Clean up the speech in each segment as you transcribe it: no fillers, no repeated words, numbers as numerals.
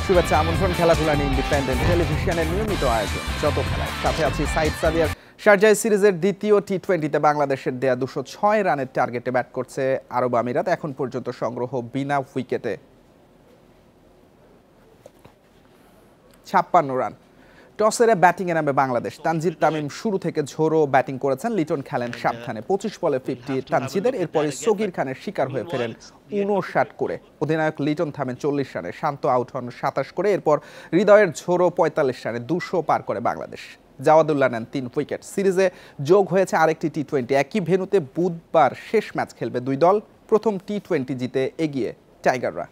শুভেচ্ছা আমন্ত্রণ খেলাধুলা নিয়ে ইন্ডিপেন্ডেন্ট টেলিভিশনের নিয়মিত আয়োজন যত খেলায় সাথে আছি সাইদ সাদিয়ার। শারজাহ সিরিজের দ্বিতীয় টি-20তে বাংলাদেশের দেয়া 206 রানের টার্গেটে ব্যাট করছে আরব আমিরাত। এখন পর্যন্ত সংগ্রহ বিনা উইকেটে 56 রান। টসের ব্যাটিংয়ে নামে বাংলাদেশ। তানজিদ তামিম শুরু থেকে ঝোড়ো ব্যাটিং করেছেন, লিটন খেলেন সাবধানে। 25 বলে 50 তানজিদের, এরপরে সগির খানের শিকার হয়ে ফেরেন 59 করে। অধিনায়ক লিটন থামেন 40 রানে, শান্ত আউট হন 27 করে। এরপর হৃদয়ের ঝোড়ো 45 রানে 200 পার করে বাংলাদেশ। জাওয়াদুল্লাহ নেন 3 উইকেট। সিরিজে যোগ হয়েছে আরেকটি টি-20। একই ভেন্যুতে বুধবার শেষ ম্যাচ খেলবে দুই দল। প্রথম টি-20 জিতে এগিয়ে টাইগাররা।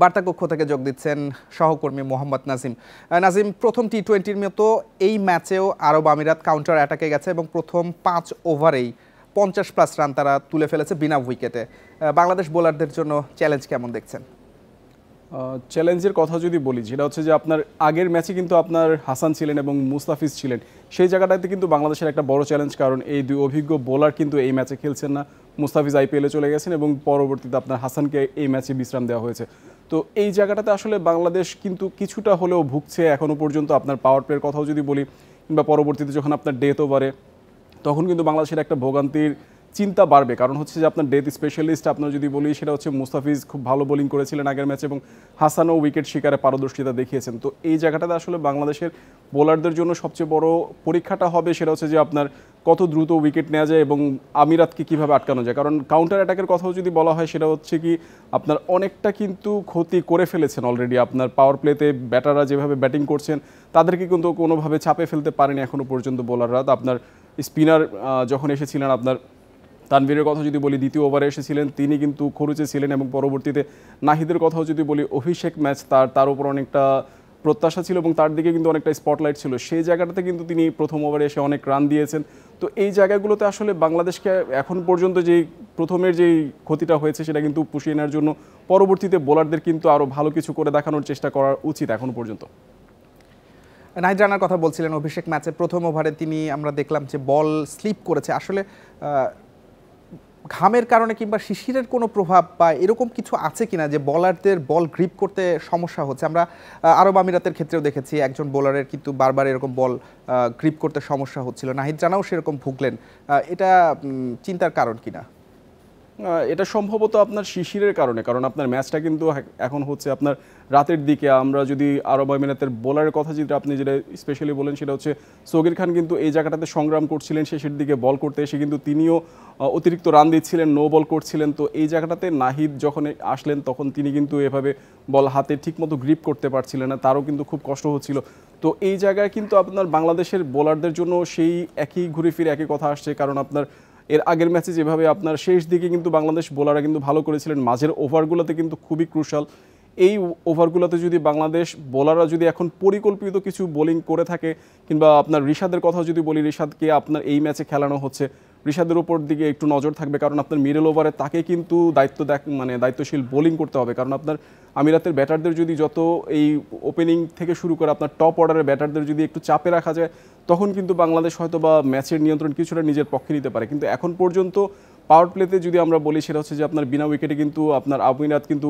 বার্তা কক্ষ থেকে যোগ দিচ্ছেন সহকর্মী মোহাম্মদ নাজিম। নাজিম, প্রথম টি-20-র মতো এই ম্যাচেও আরব আমিরাত কাউন্টার অ্যাটাকে গেছে এবং প্রথম 5 ওভারেই 50+ রান তারা তুলে ফেলেছে বিনা উইকেটে। বাংলাদেশ বোলারদের জন্য চ্যালেঞ্জ কেমন দেখছেন? চ্যালেঞ্জের কথা যদি বলি, যেটা হচ্ছে যে আপনার আগের ম্যাচে কিন্তু আপনার হাসান ছিলেন এবং মুস্তাফিজ ছিলেন, সেই জায়গাটাতে কিন্তু বাংলাদেশের একটা বড় চ্যালেঞ্জ, কারণ এই দুই অভিজ্ঞ বোলার কিন্তু এই ম্যাচে খেলছেন না। মুস্তাফিজ আইপিএলে চলে গেছেন এবং পরবর্তীতে আপনার হাসানকে এই ম্যাচে বিশ্রাম দেওয়া হয়েছে। তো এই জায়গাটাতে আসলে বাংলাদেশ কিন্তু কিছুটা হলেও ভুগছে এখনও পর্যন্ত। আপনার পাওয়ার প্লের কথাও যদি বলি, কিংবা পরবর্তীতে যখন আপনার ডেথ ওভারে, তখন কিন্তু বাংলাদেশের একটা ভোগান্তির চিন্তা বাড়বে। কারণ হচ্ছে যে আপনার ডেথ স্পেশালিস্ট আপনার যদি বলি, সেটা হচ্ছে মুস্তাফিজ খুব ভালো বোলিং করেছিলেন আগের ম্যাচে এবং হাসানও উইকেট শিকারে পারদর্শিতা দেখিয়েছেন। তো এই জায়গাটাতে আসলে বাংলাদেশের বোলারদের জন্য সবচেয়ে বড় পরীক্ষাটা হবে সেটা হচ্ছে যে আপনার কত দ্রুত উইকেট নেওয়া যায় এবং আমিরাতকে কীভাবে আটকানো যায়। কারণ কাউন্টার অ্যাটাকের কথাও যদি বলা হয়, সেটা হচ্ছে কি আপনার অনেকটা কিন্তু ক্ষতি করে ফেলেছেন অলরেডি। আপনার পাওয়ার প্লেতে ব্যাটাররা যেভাবে ব্যাটিং করছেন, তাদেরকে কিন্তু কোনোভাবে চাপে ফেলতে পারেনি এখনও পর্যন্ত বোলাররা। আপনার স্পিনার যখন এসেছিলেন, আপনার তানভীরের কথা যদি বলি, দ্বিতীয় ওভারে এসেছিলেন, তিনি কিন্তু খরুচে ছিলেন। এবং পরবর্তীতে নাহিদের কথাও যদি বলি, অভিষেক ম্যাচ তার উপর অনেকটা প্রত্যাশা ছিল এবং তার দিকে কিন্তু অনেকটা স্পটলাইট ছিল। সেই জায়গাটাতে কিন্তু তিনি প্রথম ওভারে এসে অনেক রান দিয়েছেন। তো এই জায়গাগুলোতে আসলে বাংলাদেশকে এখন পর্যন্ত যেই প্রথমের যেই ক্ষতিটা হয়েছে, সেটা কিন্তু পুষিয়ে নেওয়ার জন্য পরবর্তীতে বোলারদের কিন্তু আরও ভালো কিছু করে দেখানোর চেষ্টা করা উচিত এখনও পর্যন্ত। নাহিদ রানার কথা বলছিলেন, অভিষেক ম্যাচে প্রথম ওভারে তিনি আমরা দেখলাম যে বল স্লিপ করেছে। আসলে ঘামের কারণে কিংবা শিশিরের কোনো প্রভাব বা এরকম কিছু আছে কিনা যে বলারদের বল গ্রিপ করতে সমস্যা হচ্ছে? আমরা আরব আমিরাতের ক্ষেত্রেও দেখেছি একজন বোলারের কিন্তু বারবার এরকম বল গ্রিপ করতে সমস্যা হচ্ছিল। নাহিদ রানাও সেরকম ভুগলেন। এটা চিন্তার কারণ কিনা? এটা সম্ভবত আপনার শিশিরের কারণে, কারণ আপনার ম্যাচটা কিন্তু এখন হচ্ছে আপনার রাতের দিকে। আমরা যদি আরব আমিরাতের বোলারের কথা যেটা আপনি যেটা স্পেশালি বলেন, সেটা হচ্ছে সগির খান কিন্তু এই জায়গাটাতে সংগ্রাম করছিলেন শেষের দিকে বল করতে এসে, কিন্তু তিনিও অতিরিক্ত রান দিচ্ছিলেন, নো বল করছিলেন। তো এই জায়গাটাতে নাহিদ যখন আসলেন, তখন তিনি কিন্তু এভাবে বল হাতে ঠিকমতো গ্রিপ করতে পারছিলেন না, তারও কিন্তু খুব কষ্ট হচ্ছিল। তো এই জায়গায় কিন্তু আপনার বাংলাদেশের বোলারদের জন্য সেই একই ঘুরে ফিরে একই কথা আসছে। কারণ আপনার এর আগের ম্যাচে যেভাবে আপনার শেষ দিকে কিন্তু বাংলাদেশ বোলাররা কিন্তু ভালো করেছিলেন, মাঝের ওভারগুলোতে কিন্তু খুবই ক্রুশাল। এই ওভারগুলোতে যদি বাংলাদেশ বোলাররা যদি এখন পরিকল্পিত কিছু বোলিং করে থাকে, কিংবা আপনার রিশাদের কথা যদি বলি, রিশাদকে আপনার এই ম্যাচে খেলানো হচ্ছে, রিশাদের উপর দিকে একটু নজর থাকবে। কারণ আপনার মিডল ওভারে তাকে কিন্তু দায়িত্বশীল বোলিং করতে হবে। কারণ আপনার আমিরাতের ব্যাটারদের যদি যত এই ওপেনিং থেকে শুরু করে আপনার টপ অর্ডারের ব্যাটারদের যদি একটু চাপে রাখা যায়, তখন কিন্তু বাংলাদেশ হয়তো বা ম্যাচের নিয়ন্ত্রণ কিছুটা নিজের পক্ষে নিতে পারে। কিন্তু এখন পর্যন্ত পাওয়ার প্লেতে যদি আমরা বলি, সেটা হচ্ছে যে আপনার বিনা উইকেটে কিন্তু আপনার আমিরাত কিন্তু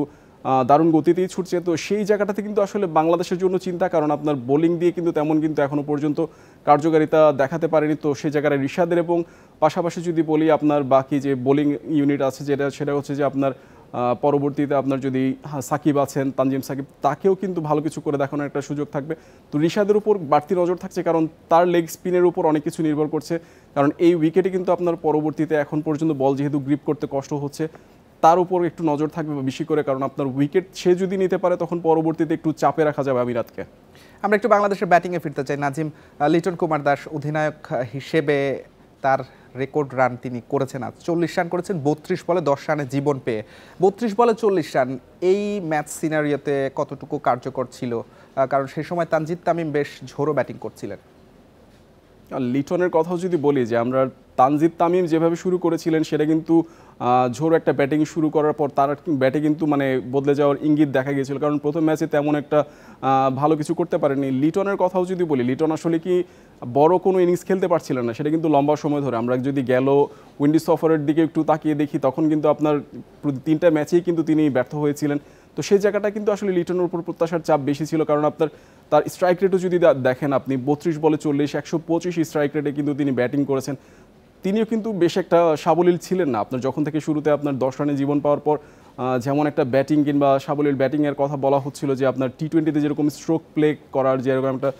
দারুণ গতিতেই ছুটছে। তো সেই জায়গাটাতে কিন্তু আসলে বাংলাদেশের জন্য চিন্তা, কারণ আপনার বোলিং দিয়ে কিন্তু তেমন কিন্তু এখনও পর্যন্ত কার্যকারিতা দেখাতে পারেনি। তো সেই জায়গায় রিশাদের এবং পাশাপাশি যদি বলি আপনার বাকি যে বোলিং ইউনিট আছে, সেটা হচ্ছে যে আপনার পরবর্তীতে আপনার যদি সাকিব আছেন, তানজিম সাকিব, তাকেও কিন্তু ভালো কিছু করে দেখানোর একটা সুযোগ থাকবে। তো রিশাদের উপর বাড়তি নজর থাকছে, কারণ তার লেগ স্পিনের উপর অনেক কিছু নির্ভর করছে। কারণ এই উইকেটে কিন্তু আপনার পরবর্তীতে এখন পর্যন্ত বল যেহেতু গ্রিপ করতে কষ্ট হচ্ছে, তার উপর একটু নজর থাকবে বেশি করে। কারণ আপনার উইকেট সে যদি নিতে পারে, তখন পরবর্তীতে একটু চাপে রাখা যাবে আমিরাতকে। আমরা একটু বাংলাদেশের ব্যাটিংয়ে ফিরতে চাই। নাজিম, লিটন কুমার দাস অধিনায়ক হিসেবে তার রেকর্ড রান তিনি করেছেন, আজ 40 রান করেছেন 32 বলে 10 রানে জীবন পেয়ে। 32 বলে 40 রান এই ম্যাচ সিনারিওতে কতটুকু কার্যকর ছিল? কারণ সেই সময় তানজিদ তামিম বেশ ঝোড়ো ব্যাটিং করছিলেন। লিটনের কথাও যদি বলি, যে আমরা তানজিদ তামিম যেভাবে শুরু করেছিলেন সেটা কিন্তু ঝোড়ো একটা ব্যাটিং শুরু করার পর তার ব্যাটে কিন্তু মানে বদলে যাওয়ার ইঙ্গিত দেখা গিয়েছিল, কারণ প্রথম ম্যাচে তেমন একটা ভালো কিছু করতে পারেনি। লিটনের কথাও যদি বলি, লিটন আসলে কি বড় কোনো ইনিংস খেলতে পারছিলেন না, সেটা কিন্তু লম্বা সময় ধরে। আমরা যদি গেল উইন্ডিজ সফরের দিকে একটু তাকিয়ে দেখি, তখন কিন্তু আপনার 3টা ম্যাচেই কিন্তু তিনি ব্যর্থ হয়েছিলেন। তো সেই জায়গাটা কিন্তু আসলে লিটনের উপর প্রত্যাশার চাপ বেশি ছিল, কারণ আপনার তার স্ট্রাইক রেটও যদি দেখেন আপনি 32 বলে 40, 125 স্ট্রাইক রেটে কিন্তু তিনি ব্যাটিং করেছেন। তিনিও কিন্তু বেশ একটা সাবলীল ছিলেন না। আপনার যখন থেকে শুরুতে আপনার 10 রানে জীবন পাওয়ার পর যেমন একটা ব্যাটিং কিংবা সাবলীল ব্যাটিংয়ের কথা বলা হচ্ছিল, যে আপনার টি-20তে যেরকম স্ট্রোক প্লে করার যেরকম একটা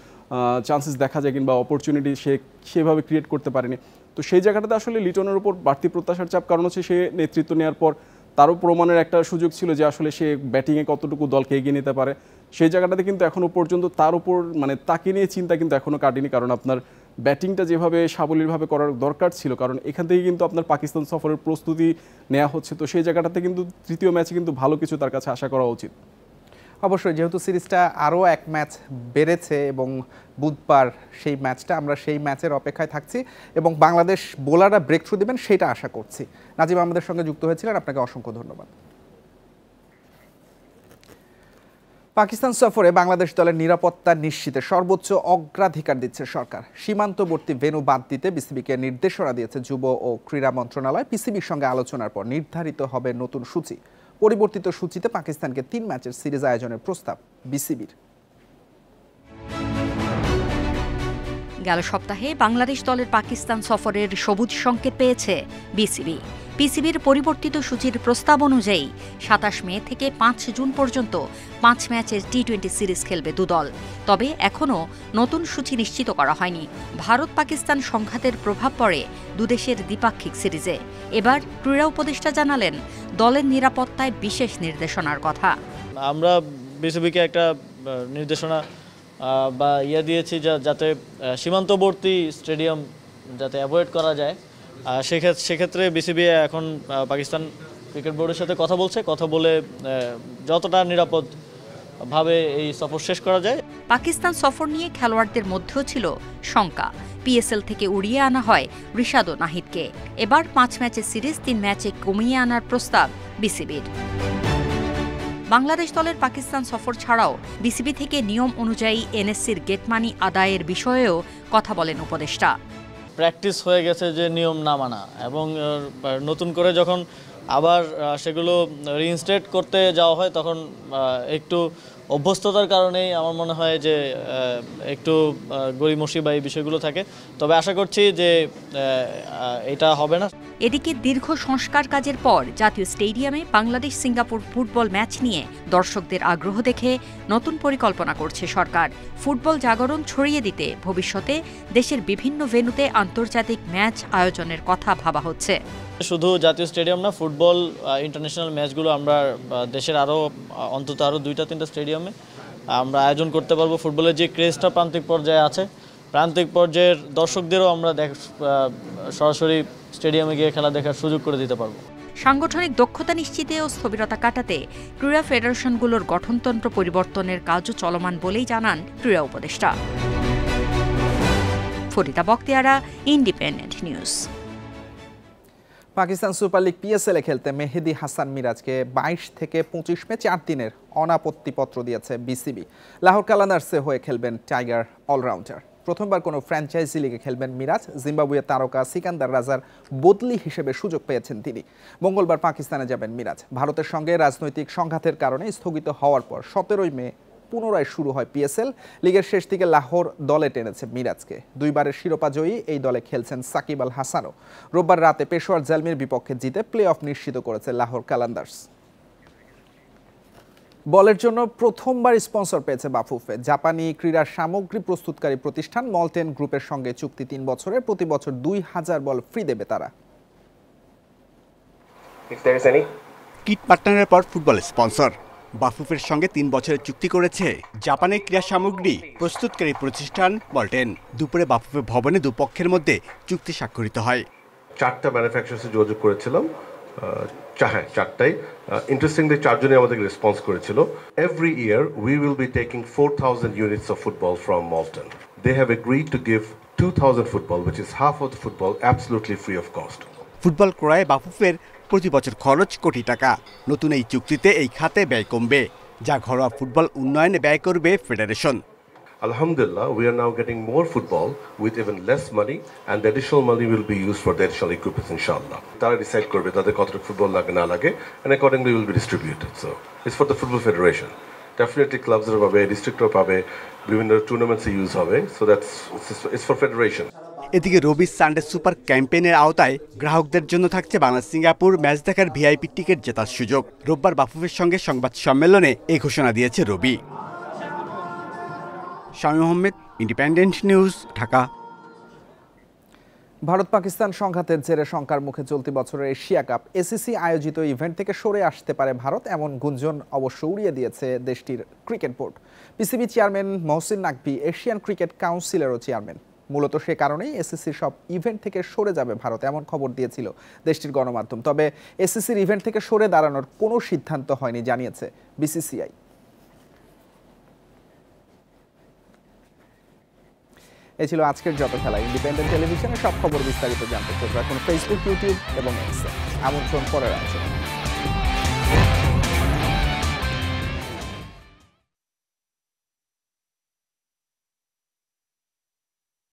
চান্সেস দেখা যায় কিংবা অপরচুনিটি সে সেভাবে ক্রিয়েট করতে পারেনি। তো সেই জায়গাটাতে আসলে লিটনের উপর বাড়তি প্রত্যাশার চাপ, কারণ হচ্ছে সে নেতৃত্ব নেওয়ার পর তারও প্রমাণের একটা সুযোগ ছিল যে আসলে সে ব্যাটিংয়ে কতটুকু দলকে এগিয়ে নিতে পারে। সেই জায়গাটাতে কিন্তু এখনও পর্যন্ত তার উপর মানে তাকে নিয়ে চিন্তা কিন্তু এখনও কাটেনি, কারণ আপনার ব্যাটিংটা যেভাবে সাবলীলভাবে করার দরকার ছিল, কারণ এখান থেকে কিন্তু আপনার পাকিস্তান সফরের প্রস্তুতি নেওয়া হচ্ছে। তো সেই জায়গাটাতে কিন্তু তৃতীয় ম্যাচে কিন্তু ভালো কিছু তার কাছে আশা করা উচিত। অবশ্যই, যেহেতু সিরিজটা আরও এক ম্যাচ বেড়েছে এবং বুধবার সেই ম্যাচটা, আমরা সেই ম্যাচের অপেক্ষায় থাকছি এবং বাংলাদেশ বোলাররা ব্রেক থ্রু দেবেন সেটা আশা করছি। নাজিম আমাদের সঙ্গে যুক্ত হয়েছিলেন, আপনাকে অসংখ্য ধন্যবাদ। পাকিস্তান সফরে বাংলাদেশ দলের নিরাপত্তা নিশ্চিতে সর্বোচ্চ অগ্রাধিকার দিচ্ছে সরকার। সীমান্তবর্তী ভেন্যু বাদ দিতে বিসিবিকে নির্দেশনা দিয়েছে যুব ও ক্রীড়া মন্ত্রণালয়। পিসিবির সঙ্গে আলোচনার পর নির্ধারিত হবে নতুন সূচি। পরিবর্তিত সূচিতে পাকিস্তানকে 3 ম্যাচের সিরিজ আয়োজনের প্রস্তাব বিসিবির। গেল সপ্তাহে বাংলাদেশ দলের পাকিস্তান সফরের সবুজ সংকেত পেয়েছে বিসিবি। পিসিবির পরিবর্তিত সূচির প্রস্তাব অনুযায়ী 27 মে থেকে 5 জুন পর্যন্ত 5 ম্যাচের টি-20 সিরিজ খেলবে দুদল। তবে এখনও নতুন সূচি নিশ্চিত করা হয়নি। ভারত পাকিস্তান সংঘাতের প্রভাব পড়ে দুদেশের দ্বিপাক্ষিক সিরিজে। এবার ক্রীড়া উপদেষ্টা জানালেন দলের নিরাপত্তায় বিশেষ নির্দেশনার কথা। আমরা বিসিবিকে একটা নির্দেশনা বা দিয়েছি যাতে সীমান্তবর্তী স্টেডিয়াম যাতে অ্যাভয়েড করা যায়। সেক্ষেত্রে বিসিবি এখন পাকিস্তান ক্রিকেট বোর্ডের সাথে কথা বলে যতটা নিরাপদভাবে এই সফর শেষ করা যায়। পাকিস্তান সফর নিয়ে খেলোয়াড়দের মধ্যেও ছিল শঙ্কা। পিএসএল থেকে উড়িয়ে আনা হয় রিশাদ ও নাহিদকে। এবার 5 ম্যাচের সিরিজ 3 ম্যাচে কমিয়ে আনার প্রস্তাব বিসিবির। বাংলাদেশ দলের পাকিস্তান সফর ছাড়াও বিসিবি থেকে নিয়ম অনুযায়ী এনএসসির গেট মানি আদায়ের বিষয়েও কথা বলেন উপদেষ্টা। প্র্যাকটিস হয়ে গেছে যে নিয়ম না মানা, এবং নতুন করে যখন আবার সেগুলো রিইনস্টেট করতে যাওয়া হয় তখন একটু অভ্যস্ততার কারণেই আমার মনে হয় যে একটু গড়িমসি বা এই বিষয়গুলো থাকে। তবে আশা করছি যে এটা হবে না। এদিকে দীর্ঘ সংস্কার কাজের পর জাতীয় স্টেডিয়ামে বাংলাদেশ সিঙ্গাপুর ফুটবল ম্যাচ নিয়ে দর্শকদের আগ্রহ দেখে নতুন পরিকল্পনা করছে সরকার। ফুটবল জাগরণ ছড়িয়ে দিতে ভবিষ্যতে দেশের বিভিন্ন ভেন্যুতে আন্তর্জাতিক ম্যাচ আয়োজনের কথা ভাবা হচ্ছে। শুধু জাতীয় স্টেডিয়াম না, ফুটবল ইন্টারন্যাশনাল ম্যাচগুলো আমরা দেশের অন্তত আরও 2-3টা স্টেডিয়ামে আমরা আয়োজন করতে পারবো। ফুটবলের যে ক্রেজটা প্রান্তিক পর্যায়ে আছে, প্রান্তিক পর্যায়ের দর্শকদেরও আমরা সরাসরি স্টেডিয়ামে গিয়ে খেলা দেখার সুযোগ করে দিতে পারবো। সাংগঠনিক দক্ষতা নিশ্চিতে ও স্থবিরতা কাটাতে ক্রীড়া ফেডারেশনগুলোর গঠনতন্ত্র পরিবর্তনের কাজও চলমান বলেই জানান ক্রীড়া উপদেষ্টা। Farida Bakhtiara, independent news. Pakistan super league PSL এ খেলতে মেহেদী হাসান মিরাজকে 22 থেকে 25 মে 4 দিনের অনাপত্তিপত্র দিয়েছে বিসিবি। লাহোর কালান্দার্সে হয়ে খেলবেন টাইগার অলরাউন্ডার। প্রথমবার কোনো ফ্র্যাঞ্চাইজি লিগে খেলবেন মিরাজ। জিম্বাবুয়ের তারকা সিকান্দার রাজার বদলি হিসেবে সুযোগ পেয়েছেন তিনি। মঙ্গলবার পাকিস্তানে যাবেন মিরাজ। ভারতের সঙ্গে রাজনৈতিক সংঘাতের কারণে স্থগিত হওয়ার পর 17 মে পুনরায় শুরু হয় পিএসএল। লিগের শেষ দিকে লাহোর দলে টেনেছে মিরাজকে। 2 বারের শিরোপা জয়ী এই দলে খেলছেন সাকিব আল হাসানও। রোববার রাতে পেশোয়ার জালমির বিপক্ষে জিতে প্লে অফ নিশ্চিত করেছে লাহোর কালান্দার্স। বলের জন্য প্রথমবার স্পন্সর পেয়েছে বাফুফে। জাপানি ক্রীড়া সামগ্রী প্রস্তুতকারী প্রতিষ্ঠান মলটেন গ্রুপের সঙ্গে চুক্তি 3 বছরের। প্রতি বছর 2000 বল ফ্রি দেবে তারা। কিট পার্টনারের পর ফুটবল স্পন্সর বাফুফের সঙ্গে 3 বছরের চুক্তি করেছে জাপানের ক্রীড়া সামগ্রী প্রস্তুতকারী প্রতিষ্ঠান মলটেন। দুপুরে বাফুফে ভবনে দুপক্ষের মধ্যে চুক্তি স্বাক্ষরিত হয়। 4টা ম্যানুফ্যাকচারার্সে যোগাযোগ করেছিলাম, হ্যাঁ 4টাই। ইন্টারেস্টিংলি 4 জনই আমাদের রেসপন্স করেছিল। Every year we will be taking 4000 units of football from মলটেন। they have agreed to give 2,000 football, which is half of the football, absolutely free of cost. Football ক্রয়ে বাফুফের প্রতি বছর খরচ কোটি টাকা। নতুন এই চুক্তিতে এই খাতে ব্যয় কমবে, যা ঘরোয়া ফুটবল উন্নয়নে ব্যয় করবে federation. Alhamdulillah, we are now getting more football with even less money, and the additional money will be used for the additional equipment, inshallah. Tara decide korbe tade kotto football lage na lage, and accordingly will be distributed. So it's for the football federation. Definitely clubs are pabe, district pabe, বিভিন্ন tournaments use hobe. So it's for federation. এদিকে রবি Sunday super ক্যাম্পেইনের আওতায় গ্রাহকদের জন্য থাকছে Bangla Singapore match দেখার VIP ticket জেতার সুযোগ। রোববার বাফুফের সঙ্গে সংবাদ সম্মেলনে এই ঘোষণা দিয়েছে রবি। Shamim Ahmed, independent news, Dhaka. ভারত পাকিস্তান সংঘাতের জেরে শঙ্কার মুখে চলতি বছরের এশিয়া কাপ এসিসি আয়োজিত ইভেন্ট থেকে সরে আসতে পারে ভারত, এমন গুঞ্জন অবশ্য উড়িয়ে দিয়েছে দেশটির cricket board. PCB chairman Mohsin Naqvi Asian cricket কাউন্সিলেরও চেয়ারম্যান। মূলত সে কারণেই এসিসির সব ইভেন্ট থেকে সরে যাবে ভারত, এমন খবর দিয়েছিল দেশটির গণমাধ্যম। তবে এসিসির ইভেন্ট থেকে সরে দাঁড়ানোর কোনো সিদ্ধান্ত হয়নি জানিয়েছে বিসিসিআই। এই ছিল আজকের যত খেলা। ইন্ডিপেন্ডেন্ট টেলিভিশনের সব খবর বিস্তারিত জানতে চোখ রাখুন ফেসবুক, ইউটিউব এবং এক্সে। আমন্ত্রণ পরের আলোচনা।